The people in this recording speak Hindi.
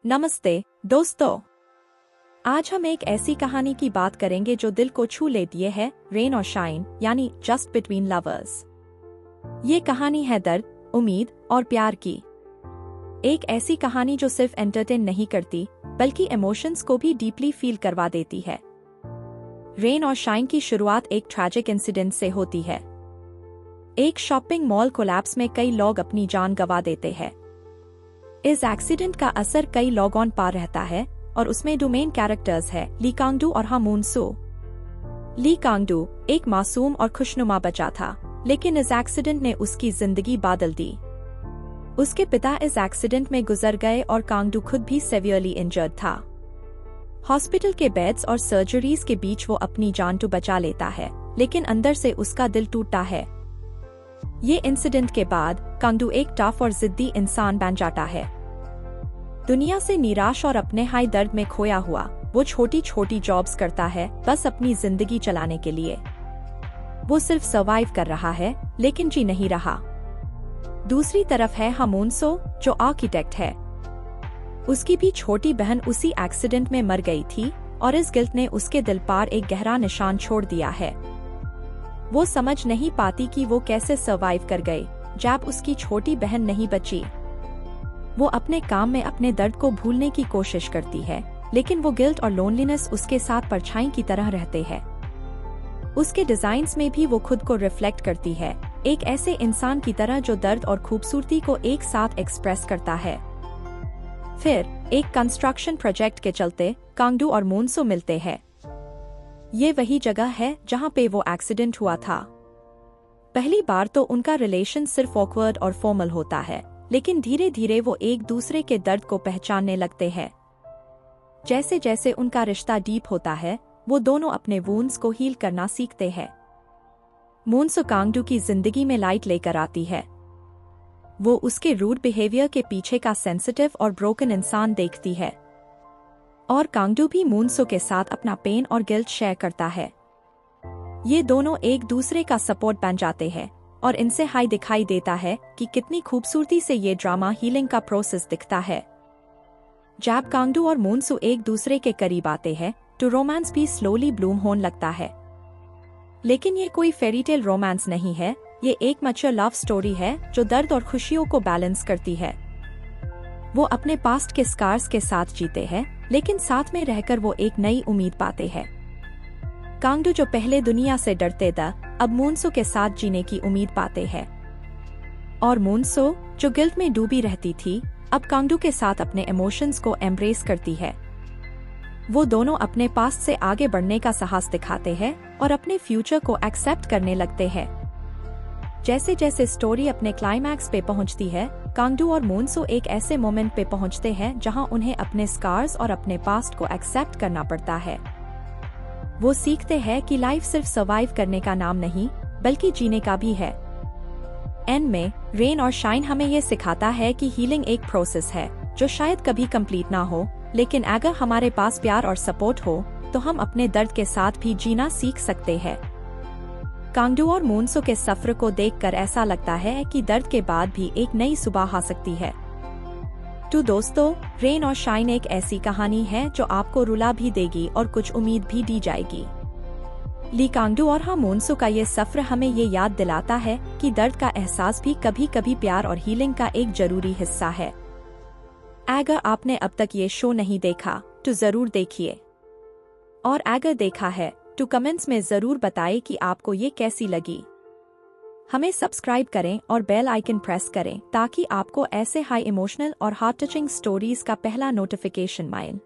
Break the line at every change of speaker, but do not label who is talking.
नमस्ते दोस्तों। आज हम एक ऐसी कहानी की बात करेंगे जो दिल को छू लेती है, रेन और शाइन यानी जस्ट बिटवीन लवर्स। ये कहानी है दर्द, उम्मीद और प्यार की। एक ऐसी कहानी जो सिर्फ एंटरटेन नहीं करती बल्कि इमोशंस को भी डीपली फील करवा देती है। रेन और शाइन की शुरुआत एक ट्रैजिक इंसिडेंट से होती है। एक शॉपिंग मॉल कोलैप्स में कई लोग अपनी जान गंवा देते हैं। इस एक्सीडेंट का असर कई लोगों पर रहता है और उसमें दो मेन कैरेक्टर्स है, ली कांग-डू और हा मून-सो। ली कांग-डू एक मासूम और खुशनुमा बच्चा था, लेकिन इस एक्सीडेंट ने उसकी जिंदगी बदल दी। उसके पिता इस एक्सीडेंट में गुजर गए और कांग-डू खुद भी सेवियरली इंजर्ड था। हॉस्पिटल के बेड्स और सर्जरीज के बीच वो अपनी जान तो बचा लेता है, लेकिन अंदर से उसका दिल टूटता है। ये इंसिडेंट के बाद कांग-डू एक टफ और जिद्दी इंसान बन जाता है। दुनिया से निराश और अपने हाई दर्द में खोया हुआ, वो छोटी छोटी जॉब्स करता है बस अपनी जिंदगी चलाने के लिए। वो सिर्फ सर्वाइव कर रहा है लेकिन जी नहीं रहा। दूसरी तरफ है हा मून-सो जो आर्किटेक्ट है। उसकी भी छोटी बहन उसी एक्सीडेंट में मर गई थी और इस गिल्ट ने उसके दिल पर एक गहरा निशान छोड़ दिया है। वो समझ नहीं पाती कि वो कैसे सर्वाइव कर गई जब उसकी छोटी बहन नहीं बची। वो अपने काम में अपने दर्द को भूलने की कोशिश करती है, लेकिन वो गिल्ट और लोनलीनेस उसके साथ परछाई की तरह रहते हैं। उसके डिजाइन्स में भी वो खुद को रिफ्लेक्ट करती है, एक ऐसे इंसान की तरह जो दर्द और खूबसूरती को एक साथ एक्सप्रेस करता है। फिर एक कंस्ट्रक्शन प्रोजेक्ट के चलते कांग-डू और मून-सो मिलते हैं। ये वही जगह है जहाँ पे वो एक्सीडेंट हुआ था। पहली बार तो उनका रिलेशन सिर्फ ऑकवर्ड और फॉर्मल होता है, लेकिन धीरे धीरे वो एक दूसरे के दर्द को पहचानने लगते हैं। जैसे जैसे उनका रिश्ता डीप होता है, वो दोनों अपने वुंड्स को हील करना सीखते हैं। मून-सो कांग-डू की जिंदगी में लाइट लेकर आती है। वो उसके रूड बिहेवियर के पीछे का सेंसिटिव और ब्रोकन इंसान देखती है। और कांग-डू भी मून-सो के साथ अपना पेन और गिल्ट शेयर करता है। ये दोनों एक दूसरे का सपोर्ट बन जाते हैं और इनसे हाई दिखाई देता है कि कितनी खूबसूरती से ये ड्रामा हीलिंग का प्रोसेस दिखता है। जब कांग-डू और मून-सो एक दूसरे के करीब आते हैं तो रोमांस भी स्लोली ब्लूम होने लगता है। लेकिन ये कोई फेरीटेल रोमांस नहीं है, ये एक मैच्योर लव स्टोरी है जो दर्द और खुशियों को बैलेंस करती है। वो अपने पास्ट के स्कार्स के साथ जीते हैं, लेकिन साथ में रहकर वो एक नई उम्मीद पाते हैं। कांग-डू जो पहले दुनिया से डरते थे, अब मून-सो के साथ जीने की उम्मीद पाते हैं। और मून-सो जो गिल्ट में डूबी रहती थी, अब कांग-डू के साथ अपने इमोशंस को एम्ब्रेस करती है। वो दोनों अपने पास्ट से आगे बढ़ने का साहस दिखाते हैं और अपने फ्यूचर को एक्सेप्ट करने लगते हैं। जैसे जैसे स्टोरी अपने क्लाइमैक्स पे पहुंचती है, कांग-डू और मून-सो एक ऐसे मोमेंट पे पहुंचते हैं जहां उन्हें अपने स्कार्स और अपने पास्ट को एक्सेप्ट करना पड़ता है। वो सीखते हैं कि लाइफ सिर्फ सर्वाइव करने का नाम नहीं बल्कि जीने का भी है। एंड में रेन और शाइन हमें ये सिखाता है कि हीलिंग एक प्रोसेस है जो शायद कभी कंप्लीट ना हो, लेकिन अगर हमारे पास प्यार और सपोर्ट हो तो हम अपने दर्द के साथ भी जीना सीख सकते हैं। कांग-डू और मून-सो के सफर को देखकर ऐसा लगता है कि दर्द के बाद भी एक नई सुबह आ सकती है। तो दोस्तों, रेन और शाइन एक ऐसी कहानी है जो आपको रुला भी देगी और कुछ उम्मीद भी दी जाएगी। ली कांग-डू और हा मून-सो का ये सफर हमें ये याद दिलाता है कि दर्द का एहसास भी कभी कभी प्यार और हीलिंग का एक जरूरी हिस्सा है। अगर आपने अब तक ये शो नहीं देखा तो जरूर देखिए, और अगर देखा है तो कमेंट्स में जरूर बताएं कि आपको ये कैसी लगी। हमें सब्सक्राइब करें और बेल आइकन प्रेस करें ताकि आपको ऐसे हाई इमोशनल और हार्ट टचिंग स्टोरीज का पहला नोटिफिकेशन मिले।